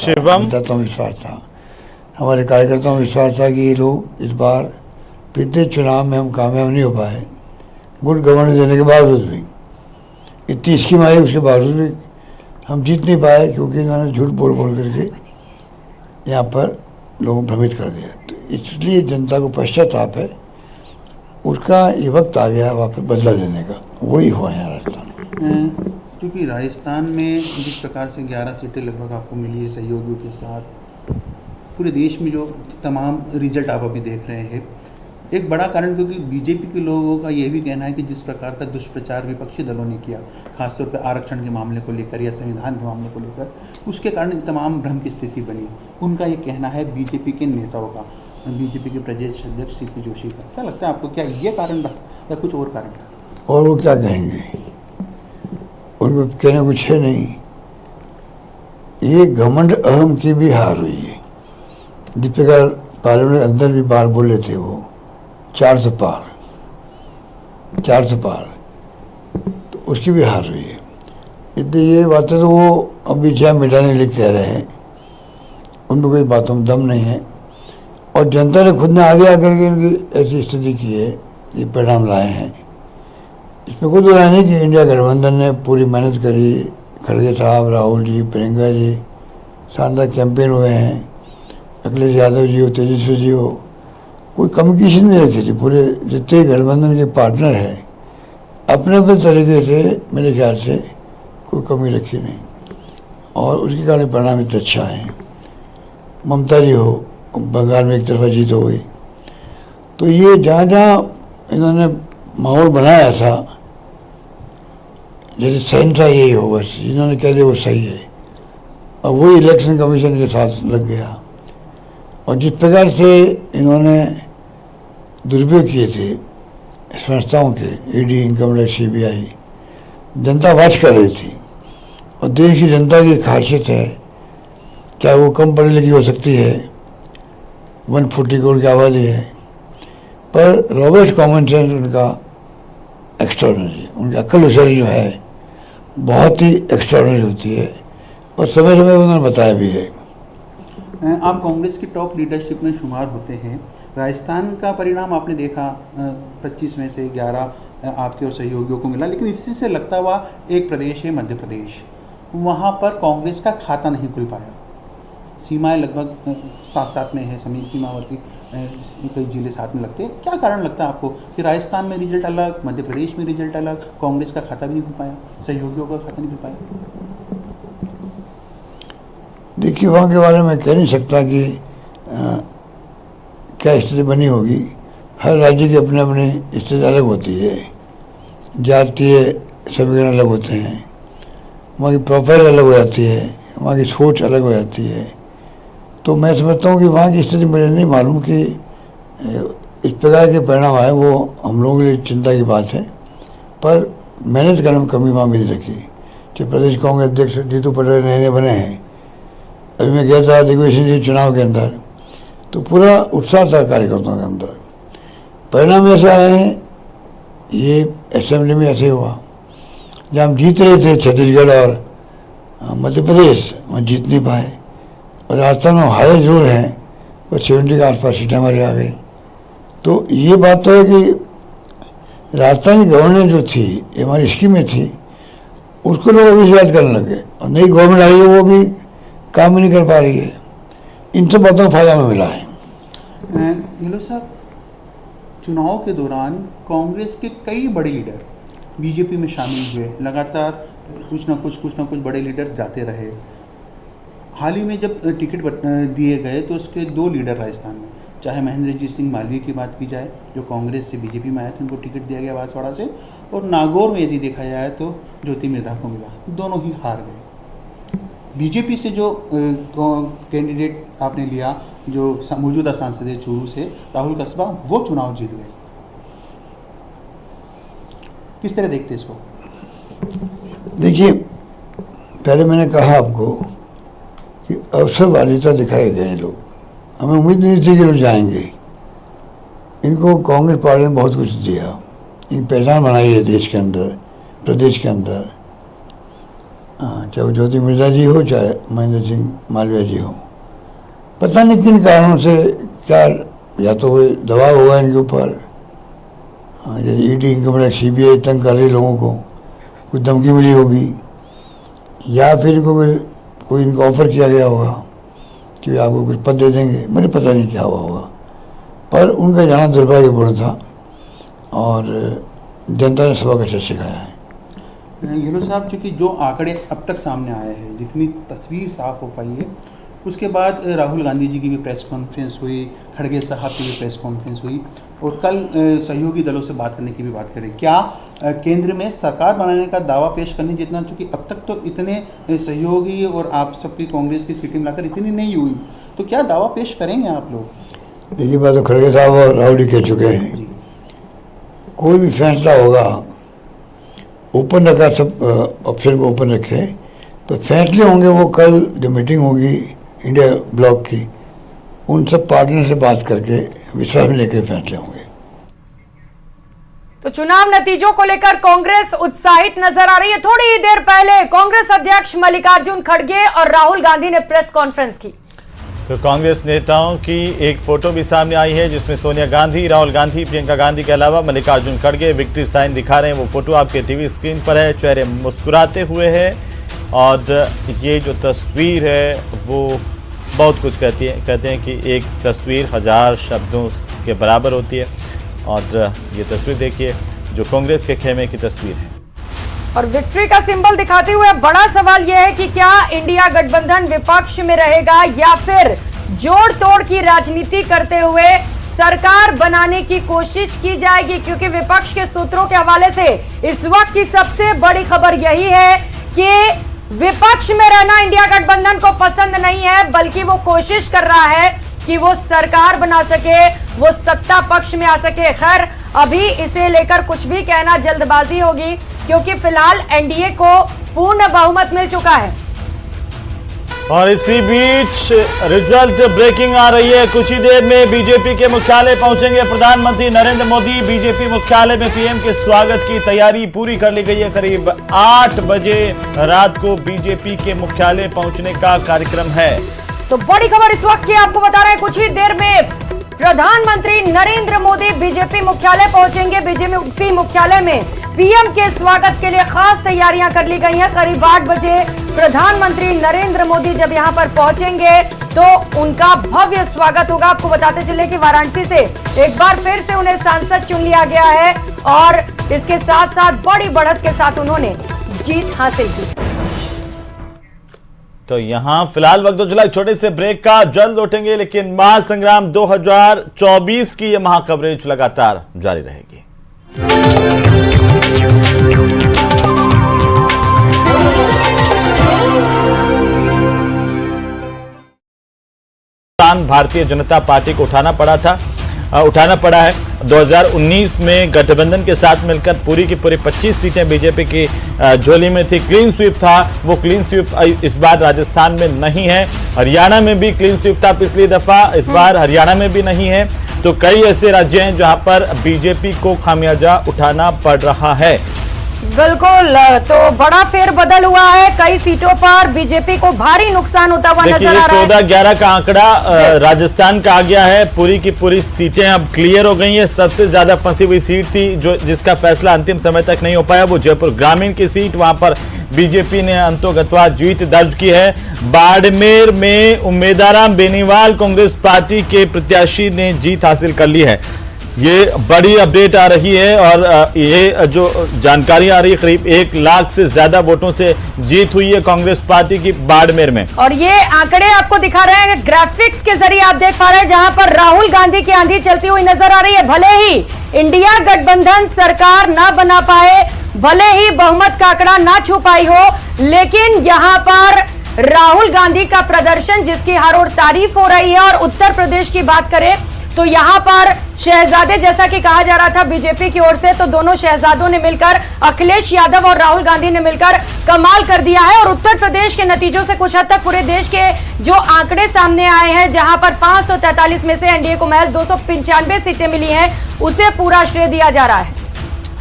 शिवम नेताओं में विश्वास था, हमारे कार्यकर्ताओं में विश्वास था कि ये लोग इस बार पिछले चुनाव में हम कामयाब नहीं हो पाए, गुड गवर्नेंस देने के बावजूद भी, इतनी स्कीम आई उसके बावजूद भी हम जीत नहीं पाए, क्योंकि इन्होंने झूठ बोल बोल करके यहाँ पर लोगों को भ्रमित कर दिया। तो इसलिए जनता को पश्चाताप है, उसका ये वक्त आ गया वहाँ पे बदला लेने का, वही हुआ है राजस्थान। क्योंकि राजस्थान में जिस प्रकार से 11 सीटें लगभग आपको मिली है सहयोगियों के साथ, पूरे देश में जो तमाम रिजल्ट आप अभी देख रहे हैं, एक बड़ा कारण क्योंकि बीजेपी के लोगों का ये भी कहना है कि जिस प्रकार का दुष्प्रचार विपक्षी दलों ने किया, खासतौर पर आरक्षण के मामले को लेकर या संविधान के मामले को लेकर, उसके कारण तमाम भ्रम की स्थिति बनी। उनका ये कहना है बीजेपी के नेताओं का, बीजेपी के प्रदेश अध्यक्ष सीपी जोशी का। क्या लगता है आपको, क्या ये कारण रहा या कुछ और कारण रहा? और वो क्या कहेंगे, उनको कहने कुछ है नहीं। ये घमंड अहम की भी हार हुई है। जिस प्रकार पार्लियामेंट के अंदर भी बार बोले थे वो 400 पार, तो उसकी भी हार हुई है। इसलिए ये बातें तो वो अभी जय मिटाने के लिए कह रहे हैं, उनको कोई बातों में दम नहीं है। और जनता ने खुद ने आगे आकर के इनकी ऐसी स्थिति की है, ये परिणाम लाए हैं। इसमें कोई दो राय नहीं कि इंडिया गठबंधन ने पूरी मेहनत करी, खड़गे साहब, राहुल जी, प्रियंका जी, शानदार कैंपेन हुए हैं, अखिलेश यादव जी हो, तेजस्वी जी हो, कोई कमी किसी ने नहीं रखी थी। पूरे जितने गठबंधन के पार्टनर हैं अपने अपने तरीके से मेरे ख्याल से कोई कमी रखी नहीं, और उसके कारण परिणाम इतना अच्छा है। ममता जी हो, बंगाल में एक तरफा जीत हो गई। तो ये जहाँ जहाँ इन्होंने माहौल बनाया था, जैसे सही था यही हो, बस इन्होंने कह दिया वो सही है, और वही इलेक्शन कमीशन के साथ लग गया। और जिस प्रकार से इन्होंने दुरुपयोग किए थे संस्थाओं के, ईडी, इनकम टैक्स, सीबीआई, जनता वाच कर रही थी। और देश की जनता की खासियत है, चाहे वो कम पढ़ी लिखी हो सकती है, 140 करोड़ की आबादी है, पर रॉबर्ट कॉमन सेंस उनका एक्स्ट्राऑर्डिनरी, उनकी अक्ल हुशारी जो है बहुत ही एक्स्ट्राऑर्डिनरी होती है, और समय समय उन्होंने बताया भी है। आप कांग्रेस की टॉप लीडरशिप में शुमार होते हैं। राजस्थान का परिणाम आपने देखा, 25 में से 11 आपके और सहयोगियों को मिला, लेकिन इसी से लगता हुआ एक प्रदेश है मध्य प्रदेश, वहाँ पर कांग्रेस का खाता नहीं खुल पाया। सीमाएं लगभग साथ साथ में है, सीमावर्ती कई जिले साथ में लगते हैं। क्या कारण लगता है आपको कि राजस्थान में रिजल्ट अलग, मध्य प्रदेश में रिजल्ट अलग, कांग्रेस का खाता भी नहीं खुल पाया, सहयोगियों का खाता नहीं खुल पाया? देखिए, वहाँ के बारे में कह नहीं सकता कि क्या स्थिति बनी होगी। हर राज्य की अपनी अपनी स्थिति अलग होती है, जातीय समीकरण अलग होते हैं, वहाँ की प्रोफाइल अलग हो जाती है, वहाँ की सोच अलग हो जाती है। तो मैं समझता हूँ कि वहाँ की स्थिति मुझे नहीं मालूम कि इस प्रकार के परिणाम आए, वो हम लोगों के लिए चिंता की बात है। पर मेहनत करने में कमी वहाँ भी रखी। जब प्रदेश कांग्रेस अध्यक्ष जीतू पटेल नए बने हैं, अभी मैं गया था दिग्विजय जी चुनाव के अंदर, तो पूरा उत्साह था कार्यकर्ताओं के अंदर। परिणाम ऐसे आए हैं, ये असेंबली में ऐसे हुआ, जब हम जीत रहे थे छत्तीसगढ़ और मध्य प्रदेश, वहाँ जीत नहीं पाए। और राजस्थान में हारे जरूर हैं, पर 70 के आसपास सीटें हमारी आ गई। तो ये बात तो है कि राजस्थान की गवर्नेंस जो थी, ये हमारी स्कीमें थी, उसको लोग अभी याद करने लगे, और नई गवर्नमेंट आई है वो भी काम ही नहीं कर पा रही है। इन सब बातों का फायदा हमें मिला है। नीलो साहब, चुनाव के दौरान कांग्रेस के कई बड़े लीडर बीजेपी में शामिल हुए, लगातार कुछ ना कुछ बड़े लीडर जाते रहे। हाल ही में जब टिकट दिए गए तो उसके 2 लीडर राजस्थान में, चाहे महेंद्रजीत सिंह मालवीय की बात की जाए जो कांग्रेस से बीजेपी में आए थे, उनको टिकट दिया गया बांसवाड़ा से, और नागौर में यदि देखा जाए तो ज्योति मिर्धा को मिला, दोनों ही हार गए। बीजेपी से जो कैंडिडेट आपने लिया, जो मौजूदा सांसद है चूरू से राहुल कस्बा, वो चुनाव जीत गए। किस तरह देखते इसको? देखिए, पहले मैंने कहा आपको कि अवसरवादिता दिखाए गए लोग, हमें उम्मीद नहीं थी कि लोग जाएंगे। इनको कांग्रेस पार्टी ने बहुत कुछ दिया, इन पहचान बनाई है देश के अंदर, प्रदेश के अंदर। हाँ, चाहे वो ज्योति मिर्जा जी हो चाहे महेंद्र सिंह मालवीय जी हो, पता नहीं किन कारणों से, क्या या तो कोई दबाव होगा इनके ऊपर, जैसे ईडी इनकम सीबीआई तंग कर रही लोगों को, कुछ धमकी मिली होगी, या फिर इनको कोई इनको ऑफर किया गया होगा कि आपको कुछ पद दे देंगे, मुझे पता नहीं क्या हुआ होगा। पर उनका जाना दुर्भाग्यपूर्ण था और जनता ने सबक अच्छा सिखाया है। गहलोत साहब, चूँकि जो आंकड़े अब तक सामने आए हैं, जितनी तस्वीर साफ हो पाई है, उसके बाद राहुल गांधी जी की भी प्रेस कॉन्फ्रेंस हुई, खड़गे साहब की भी प्रेस कॉन्फ्रेंस हुई, और कल सहयोगी दलों से बात करने की भी बात करें। क्या केंद्र में सरकार बनाने का दावा पेश करने जितना, चूँकि अब तक तो इतने सहयोगी और आप सबकी कांग्रेस की सीटें मिलाकर इतनी नहीं हुई, तो क्या दावा पेश करेंगे आप लोग? देखिए, बात तो खड़गे साहब और राहुल जी कह चुके हैं, कोई भी फैसला होगा ओपन रखा, सब ऑप्शन को ओपन रखे, तो फैसले होंगे वो कल जो मीटिंग होगी इंडिया ब्लॉक की, उन सब पार्टनर से बात करके विश्वास में लेकर फैसले होंगे। तो चुनाव नतीजों को लेकर कांग्रेस उत्साहित नजर आ रही है। थोड़ी ही देर पहले कांग्रेस अध्यक्ष मल्लिकार्जुन खड़गे और राहुल गांधी ने प्रेस कॉन्फ्रेंस की। तो कांग्रेस नेताओं की एक फोटो भी सामने आई है जिसमें सोनिया गांधी, राहुल गांधी, प्रियंका गांधी के अलावा मल्लिकार्जुन खड़गे विक्ट्री साइन दिखा रहे हैं। वो फोटो आपके टीवी स्क्रीन पर है, चेहरे मुस्कुराते हुए हैं और ये जो तस्वीर है वो बहुत कुछ कहती है। कहते हैं कि एक तस्वीर 1000 शब्दों के बराबर होती है और ये तस्वीर देखिए जो कांग्रेस के खेमे की तस्वीर है। और विक्ट्री का सिंबल दिखाते हुए बड़ा सवाल यह है कि क्या इंडिया गठबंधन विपक्ष में रहेगा या फिर जोड़ तोड़ की राजनीति करते हुए सरकार बनाने की कोशिश की जाएगी, क्योंकि विपक्ष के सूत्रों के हवाले से इस वक्त की सबसे बड़ी खबर यही है कि विपक्ष में रहना इंडिया गठबंधन को पसंद नहीं है, बल्कि वो कोशिश कर रहा है कि वो सरकार बना सके, वो सत्ता पक्ष में आ सके। खैर, अभी इसे लेकर कुछ भी कहना जल्दबाजी होगी, क्योंकि फिलहाल एनडीए को पूर्ण बहुमत मिल चुका है। और इसी बीच रिजल्ट ब्रेकिंग आ रही है। कुछ ही देर में बीजेपी के मुख्यालय पहुंचेंगे प्रधानमंत्री नरेंद्र मोदी। बीजेपी मुख्यालय में पीएम के स्वागत की तैयारी पूरी कर ली गई है। करीब 8 बजे रात को बीजेपी के मुख्यालय पहुंचने का कार्यक्रम है। तो बड़ी खबर इस वक्त की आपको बता रहे हैं, कुछ ही देर में प्रधानमंत्री नरेंद्र मोदी बीजेपी मुख्यालय पहुंचेंगे। बीजेपी मुख्यालय में पीएम के स्वागत के लिए खास तैयारियां कर ली गई हैं। करीब 8 बजे प्रधानमंत्री नरेंद्र मोदी जब यहां पर पहुंचेंगे तो उनका भव्य स्वागत होगा। आपको बताते चले कि वाराणसी से एक बार फिर से उन्हें सांसद चुन लिया गया है और इसके साथ साथ बड़ी बढ़त के साथ उन्होंने जीत हासिल की। तो यहां फिलहाल वक्त तो चला एक छोटे से ब्रेक का, जल्द लौटेंगे, लेकिन महासंग्राम 2024 की यह महाकवरेज लगातार जारी रहेगी। भारतीय जनता पार्टी को उठाना पड़ा है। 2019 में गठबंधन के साथ मिलकर पूरी की पूरी 25 सीटें बीजेपी की झोली में थी। क्लीन स्वीप था, वो क्लीन स्वीप इस बार राजस्थान में नहीं है। हरियाणा में भी क्लीन स्वीप था पिछली दफा, इस बार हरियाणा में भी नहीं है। तो कई ऐसे राज्य हैं जहां पर बीजेपी को खामियाजा उठाना पड़ रहा है। बिल्कुल, तो बड़ा फेरबदल हुआ है। कई सीटों पर बीजेपी को भारी नुकसान होता हुआ नजर आ रहा है। 14-11 का आंकड़ा राजस्थान का आ गया है। पूरी की पूरी सीटें अब क्लियर हो गई हैं। सबसे ज्यादा फंसी हुई सीट थी जिसका फैसला अंतिम समय तक नहीं हो पाया, वो जयपुर ग्रामीण की सीट। वहां पर बीजेपी ने अंतोगत्वा जीत दर्ज की है। बाड़मेर में उम्मीदवार बेनीवाल कांग्रेस पार्टी के प्रत्याशी ने जीत हासिल कर ली है। ये बड़ी अपडेट आ रही है और ये जो जानकारी आ रही है, करीब 1 लाख से ज्यादा वोटों से जीत हुई है कांग्रेस पार्टी की बाड़मेर में। और ये आंकड़े आपको दिखा रहे हैं ग्राफिक्स के जरिए, आप देख पा रहे हैं, जहां पर राहुल गांधी की आंधी चलती हुई नजर आ रही है। भले ही इंडिया गठबंधन सरकार ना बना पाए, भले ही बहुमत का आंकड़ा ना छू पाई हो, लेकिन यहां पर राहुल गांधी का प्रदर्शन जिसकी हर ओर तारीफ हो रही है। और उत्तर प्रदेश की बात करें तो यहां पर शहजादे, जैसा कि कहा जा रहा था बीजेपी की ओर से, तो दोनों शहजादों ने मिलकर, अखिलेश यादव और राहुल गांधी ने मिलकर कमाल कर दिया है। और उत्तर प्रदेश के नतीजों से कुछ हद तक पूरे देश के जो आंकड़े सामने आए हैं, जहां पर 543 में से एनडीए को महज 295 सीटें मिली हैं, उसे पूरा श्रेय दिया जा रहा है।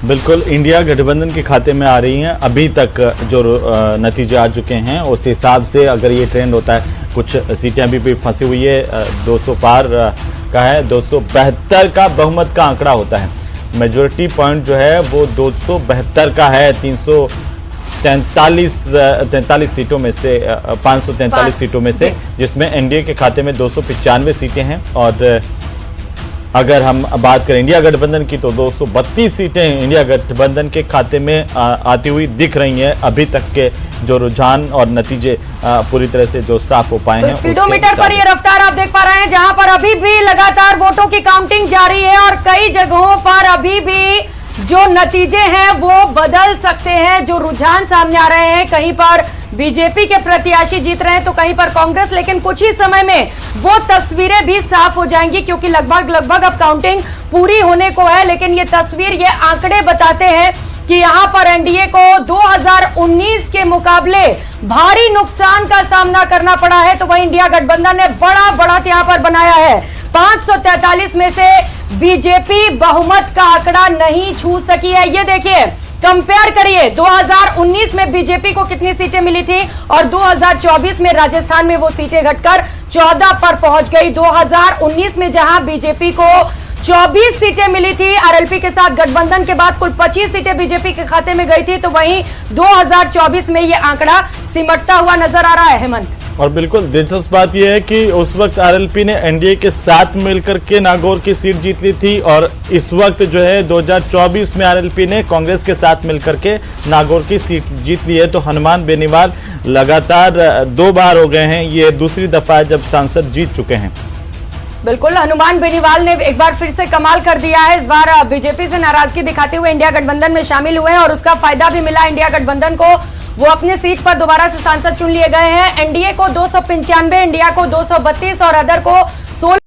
बिल्कुल, इंडिया गठबंधन के खाते में आ रही हैं। अभी तक जो नतीजे आ चुके हैं उस हिसाब से अगर ये ट्रेंड होता है, कुछ सीटें अभी भी फंसी हुई है, 200 पार का है, 272 का बहुमत का आंकड़ा होता है। मेजोरिटी पॉइंट जो है वो 272 का है, 343 सीटों में से 543 सीटों में से, जिसमें एनडीए के खाते में 295 सीटें हैं। और अगर हम बात करें इंडिया गठबंधन की तो 232 सीटें इंडिया गठबंधन के खाते में आती हुई दिख रही हैं। अभी तक के जो रुझान और नतीजे पूरी तरह से जो साफ हो पाए हैं, स्पीडोमीटर पर ये रफ्तार आप देख पा रहे हैं, जहां पर अभी भी लगातार वोटों की काउंटिंग जारी है और कई जगहों पर अभी भी जो नतीजे हैं वो बदल सकते हैं। जो रुझान सामने आ रहे हैं, कहीं पर बीजेपी के प्रत्याशी जीत रहे हैं तो कहीं पर कांग्रेस, लेकिन कुछ ही समय में वो तस्वीरें भी साफ हो जाएंगी, क्योंकि लगभग अब काउंटिंग पूरी होने को है। लेकिन ये तस्वीर, ये आंकड़े बताते हैं कि यहां पर एनडीए को 2019 के मुकाबले भारी नुकसान का सामना करना पड़ा है, तो वहीं इंडिया गठबंधन ने बड़ा बढ़त यहां पर बनाया है। 543 में से बीजेपी बहुमत का आंकड़ा नहीं छू सकी है। ये देखिए, कंपेयर करिए 2019 में बीजेपी को कितनी सीटें मिली थी और 2024 में राजस्थान में वो सीटें घटकर 14 पर पहुंच गई। 2019 में जहां बीजेपी को 24 सीटें मिली थी, आरएलपी के साथ गठबंधन के बाद कुल 25 सीटें बीजेपी के खाते में गई थी, तो वहीं 2024 में यह आंकड़ा सिमटता हुआ नजर आ रहा है। हेमंत, और बिल्कुल दिलचस्प बात यह है कि उस वक्त आरएलपी ने एनडीए के साथ मिलकर के नागौर की सीट जीत ली थी, और इस वक्त जो है 2024 में आरएलपी ने कांग्रेस के साथ मिलकर के नागौर की सीट जीत ली है। तो हनुमान बेनीवाल लगातार 2 बार हो गए हैं, ये दूसरी दफा है जब सांसद जीत चुके हैं। बिल्कुल, हनुमान बेनीवाल ने एक बार फिर से कमाल कर दिया है। इस बार बीजेपी से नाराजगी दिखाते हुए इंडिया गठबंधन में शामिल हुए हैं और उसका फायदा भी मिला इंडिया गठबंधन को। वो अपने सीट पर दोबारा से सांसद चुन लिए गए हैं। एनडीए को 295, इंडिया को 232 और अदर को 16।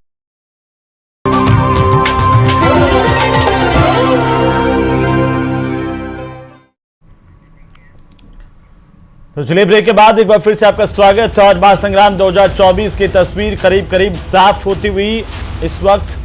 तो चलिए, ब्रेक के बाद एक बार फिर से आपका स्वागत है। और महासंग्राम 2024 की तस्वीर करीब करीब साफ होती हुई इस वक्त।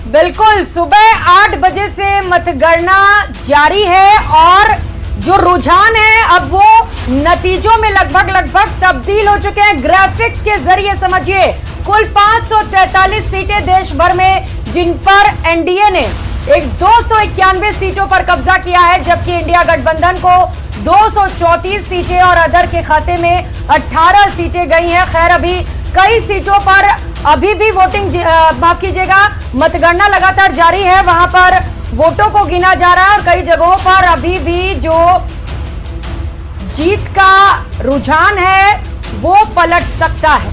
बिल्कुल, सुबह 8 बजे से मतगणना जारी है और जो रुझान है अब वो नतीजों में लगभग तब्दील हो चुके हैं। ग्राफिक्स के जरिए समझिए, कुल 543 सीटें देश भर में, जिन पर एनडीए ने एक 291 सीटों पर कब्जा किया है, जबकि इंडिया गठबंधन को 234 सीटें और अदर के खाते में 18 सीटें गई हैं। खैर, अभी कई सीटों पर अभी भी वोटिंग, माफ कीजिएगा, मतगणना लगातार जारी है, वहां पर वोटों को गिना जा रहा है और कई जगहों पर अभी भी जो जीत का रुझान है वो पलट सकता है।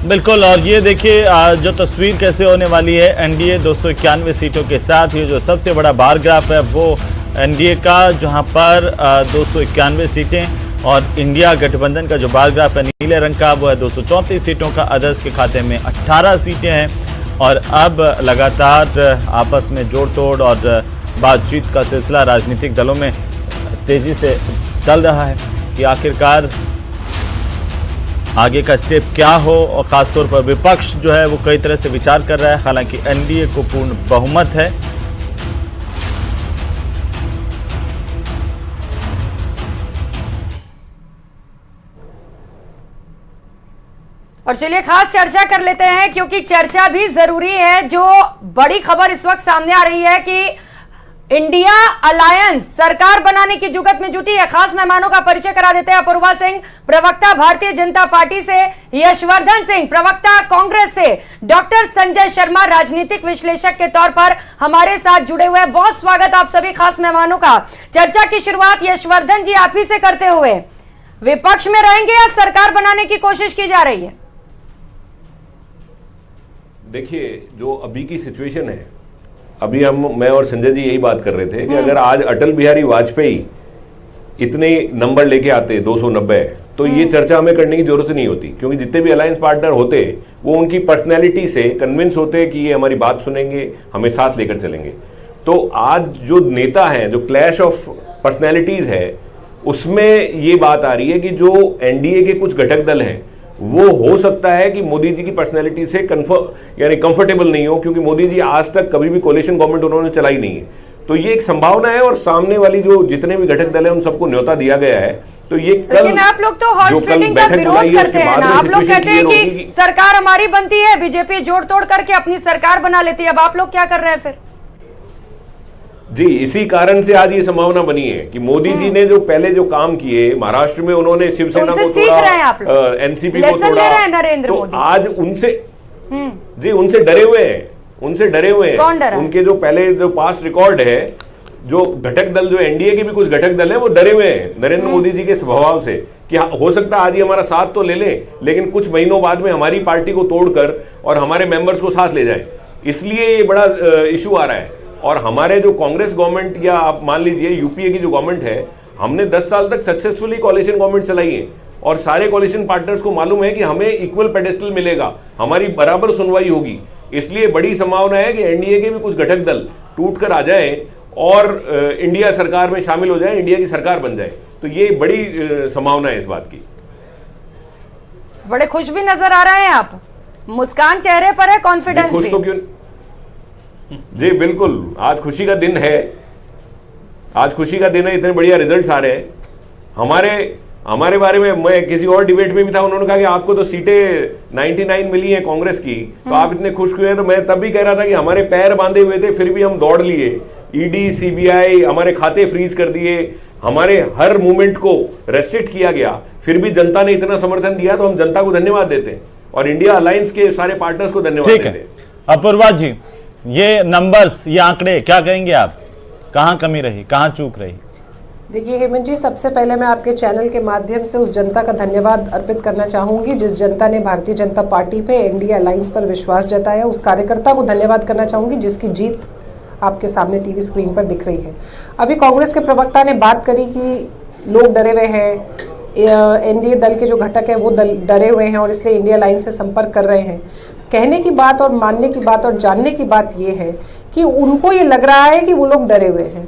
बिल्कुल, और ये देखिए जो तस्वीर कैसे होने वाली है। एनडीए 291 सीटों के साथ, ये जो सबसे बड़ा बार ग्राफ है वो एनडीए का, जहां पर 291 सीटें, और इंडिया गठबंधन का जो बार ग्राफ है नीले रंग का वो है 234 सीटों का। अदर्स के खाते में 18 सीटें हैं। और अब लगातार आपस में जोड़ तोड़ और बातचीत का सिलसिला राजनीतिक दलों में तेजी से चल रहा है कि आखिरकार आगे का स्टेप क्या हो, और खासतौर पर विपक्ष जो है वो कई तरह से विचार कर रहा है। हालांकि एनडीए को पूर्ण बहुमत है। और चलिए खास चर्चा कर लेते हैं, क्योंकि चर्चा भी जरूरी है। जो बड़ी खबर इस वक्त सामने आ रही है कि इंडिया अलायंस सरकार बनाने की जुगत में जुटी है। खास मेहमानों का परिचय करा देते हैं। अपूर्वा सिंह, प्रवक्ता भारतीय जनता पार्टी से, यशवर्धन सिंह, प्रवक्ता कांग्रेस से, डॉक्टर संजय शर्मा, राजनीतिक विश्लेषक के तौर पर हमारे साथ जुड़े हुए हैं। बहुत स्वागत आप सभी खास मेहमानों का। चर्चा की शुरुआत यशवर्धन जी आप ही से करते हुए, विपक्ष में रहेंगे या सरकार बनाने की कोशिश की जा रही है? देखिए, जो अभी की सिचुएशन है, अभी मैं और संजय जी यही बात कर रहे थे कि अगर आज अटल बिहारी वाजपेयी इतने नंबर लेके आते 290, तो ये चर्चा हमें करने की जरूरत नहीं होती, क्योंकि जितने भी अलायंस पार्टनर होते वो उनकी पर्सनैलिटी से कन्विंस होते कि ये हमारी बात सुनेंगे, हमें साथ लेकर चलेंगे। तो आज जो नेता हैं, जो क्लैश ऑफ पर्सनैलिटीज है, उसमें ये बात आ रही है कि जो एनडीए के कुछ घटक दल हैं वो हो सकता है कि मोदी जी की पर्सनैलिटी से कंफर्टेबल नहीं हो, क्योंकि मोदी जी आज तक कभी भी कोलिशन गवर्नमेंट उन्होंने चलाई नहीं है। तो ये एक संभावना है, और सामने वाली जो जितने भी घटक दल है उन सबको न्योता दिया गया है। तो ये कल, लेकिन आप लोग तो हॉर्स ट्रेडिंग का विरोध करते हैं ना, आप लोग कहते हैं कि सरकार हमारी बनती है, बीजेपी जोड़ तोड़ करके अपनी सरकार बना लेती है। अब आप लोग क्या कर रहे हैं फिर? जी, इसी कारण से आज ये संभावना बनी है कि मोदी जी ने जो पहले जो काम किए महाराष्ट्र में, उन्होंने शिवसेना को तोड़ा, एनसीपी को तोड़ा, नरेंद्र तो मोदी आज उनसे डरे हुए हैं। उनके जो पहले जो पास्ट रिकॉर्ड है, जो घटक दल, जो एनडीए के भी कुछ घटक दल हैं, वो डरे हुए हैं नरेंद्र मोदी जी के स्वभाव से कि हो सकता है आज ही हमारा साथ तो ले लें, लेकिन कुछ महीनों बाद में हमारी पार्टी को तोड़कर और हमारे मेंबर्स को साथ ले जाएं। इसलिए ये बड़ा इशू आ रहा है। और हमारे जो कांग्रेस गवर्नमेंट, या आप मान लीजिए यूपीए की जो गवर्नमेंट है, हमने 10 साल तक सक्सेसफुली कोalition गवर्नमेंट चलाई है, और सारे कोalition पार्टनर्स को मालूम है कि हमें इक्वल पेडेस्टल मिलेगा, हमारी बराबर सुनवाई होगी। इसलिए बड़ी संभावना है कि एनडीए के भी कुछ घटक दल टूट कर आ जाए और इंडिया सरकार में शामिल हो जाए, इंडिया की सरकार बन जाए। तो ये बड़ी संभावना है इस बात की। बड़े खुश भी नजर आ रहे हैं आप, मुस्कान चेहरे पर है, कॉन्फिडेंस खुश भी। तो क्यों जी, बिल्कुल आज खुशी का दिन है, आज खुशी का दिन है, इतने बढ़िया रिजल्ट्स आ रहे हैं। हमारे बारे में मैं किसी और डिबेट में भी था, उन्होंने कहा कि आपको तो सीटें 99 मिली हैं कांग्रेस की, तो आप इतने खुश क्यों हैं? तो मैं तब भी कह रहा था कि हमारे पैर बांधे हुए थे, फिर भी हम दौड़ लिए। ईडी, सीबीआई, हमारे खाते फ्रीज कर दिए, हमारे हर मूवमेंट को रेस्ट्रिक्ट किया गया, फिर भी जनता ने इतना समर्थन दिया, तो हम जनता को धन्यवाद देते हैं और इंडिया अलायंस के सारे पार्टनर्स को धन्यवाद देते हैं। अपूर्वा जी, ये नंबर्स, ये आंकड़े क्या कहेंगे आप? कहां कमी रही, कहां चूक रही? देखिए हेमंत जी, सबसे पहले मैं आपके चैनल के माध्यम से उस जनता का धन्यवाद अर्पित करना चाहूंगी जिस जनता ने भारतीय जनता पार्टी पे, एनडीए अलायंस पर विश्वास जताया। उस कार्यकर्ता को धन्यवाद करना चाहूंगी जिसकी जीत आपके सामने टीवी स्क्रीन पर दिख रही है। अभी कांग्रेस के प्रवक्ता ने बात करी कि लोग डरे हुए हैं, एनडीए दल के जो घटक हैं वो डरे हुए हैं और इसलिए इंडिया अलायंस से संपर्क कर रहे हैं। कहने की बात और मानने की बात और जानने की बात ये है कि उनको ये लग रहा है कि वो लोग डरे हुए हैं।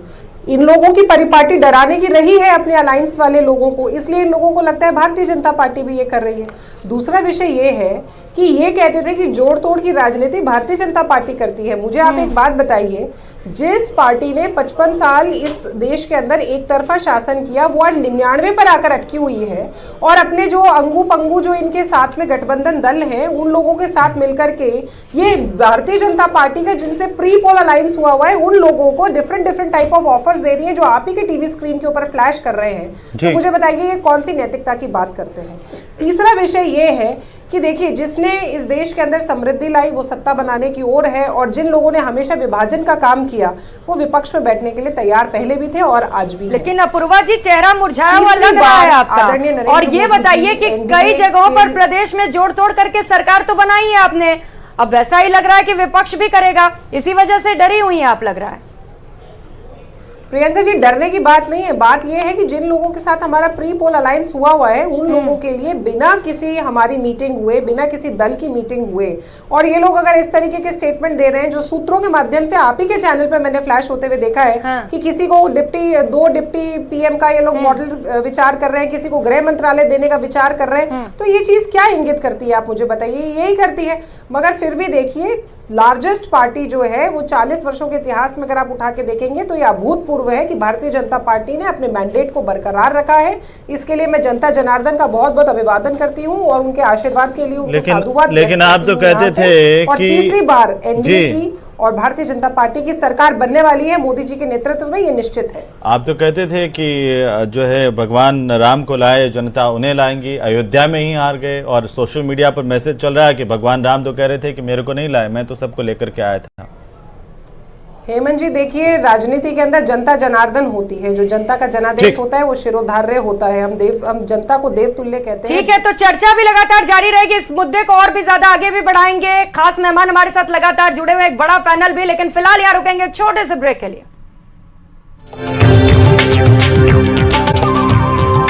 इन लोगों की परिपाटी डराने की रही है अपने अलायंस वाले लोगों को, इसलिए इन लोगों को लगता है भारतीय जनता पार्टी भी ये कर रही है। दूसरा विषय ये है कि ये कहते थे कि जोड़ तोड़ की राजनीति भारतीय जनता पार्टी करती है। मुझे आप एक बात बताइए, जिस पार्टी ने 55 साल इस देश के अंदर एक तरफा शासन किया, वो आज 99 पर आकर अटकी हुई है और अपने जो अंगू पंगू जो इनके साथ में गठबंधन दल हैं उन लोगों के साथ मिलकर के ये भारतीय जनता पार्टी का जिनसे प्री पोल अलायंस हुआ है उन लोगों को डिफरेंट टाइप ऑफ ऑफर्स दे रही है जो आप ही के टीवी स्क्रीन के ऊपर फ्लैश कर रहे हैं। तो मुझे बताइए ये कौन सी नैतिकता की बात करते हैं। तीसरा विषय ये है कि देखिए, जिसने इस देश के अंदर समृद्धि लाई वो सत्ता बनाने की ओर है, और जिन लोगों ने हमेशा विभाजन का काम किया वो विपक्ष में बैठने के लिए तैयार पहले भी थे और आज भी। लेकिन अपूर्वा जी, चेहरा मुरझाया हुआ लग रहा है आपका। और ये बताइए कि कई जगहों पर प्रदेश में जोड़ तोड़ करके सरकार तो बनाई है आपने, अब वैसा ही लग रहा है कि विपक्ष भी करेगा, इसी वजह से डरी हुई है आप, लग रहा है। प्रियंका जी, डरने की बात नहीं है, बात यह है कि जिन लोगों के साथ हमारा प्री पोल अलायंस हुआ है उन लोगों के लिए बिना किसी हमारी मीटिंग हुए, बिना किसी दल की मीटिंग हुए, और ये लोग अगर इस तरीके के स्टेटमेंट दे रहे हैं जो सूत्रों के माध्यम से आप ही के चैनल पर मैंने फ्लैश होते हुए देखा है कि किसी को दो डिप्टी पीएम का ये लोग मॉडल विचार कर रहे हैं, किसी को गृह मंत्रालय देने का विचार कर रहे हैं, तो ये चीज क्या इंगित करती है आप मुझे बताइए? यही करती है। मगर फिर भी देखिए, लार्जेस्ट पार्टी जो है वो 40 वर्षों के इतिहास में अगर आप उठा के देखेंगे तो यह अभूतपूर्व है कि भारतीय जनता पार्टी ने अपने मैंडेट को बरकरार रखा है। इसके लिए मैं जनता जनार्दन का बहुत बहुत अभिवादन करती हूँ और उनके आशीर्वाद के लिए उनको साधुवाद। लेकिन आप तो कहते थे कि तीसरी बार एनडीए की और भारतीय जनता पार्टी की सरकार बनने वाली है मोदी जी के नेतृत्व में, ये निश्चित है। आप तो कहते थे कि जो है भगवान राम को लाए, जनता उन्हें लाएंगी, अयोध्या में ही हार गए, और सोशल मीडिया पर मैसेज चल रहा है कि भगवान राम तो कह रहे थे कि मेरे को नहीं लाए, मैं तो सबको लेकर के आया था। हेमंत जी, देखिए, राजनीति के अंदर जनता जनार्दन होती है, जो जनता का जनादेश होता है वो शिरोधार्य होता है। हम जनता को देव तुल्य कहते हैं। ठीक है, तो चर्चा भी लगातार जारी रहेगी, इस मुद्दे को और भी ज्यादा आगे भी बढ़ाएंगे। खास मेहमान हमारे साथ लगातार जुड़े हुए, एक बड़ा पैनल भी, लेकिन फिलहाल यहाँ रुकेंगे एक छोटे से ब्रेक के लिए।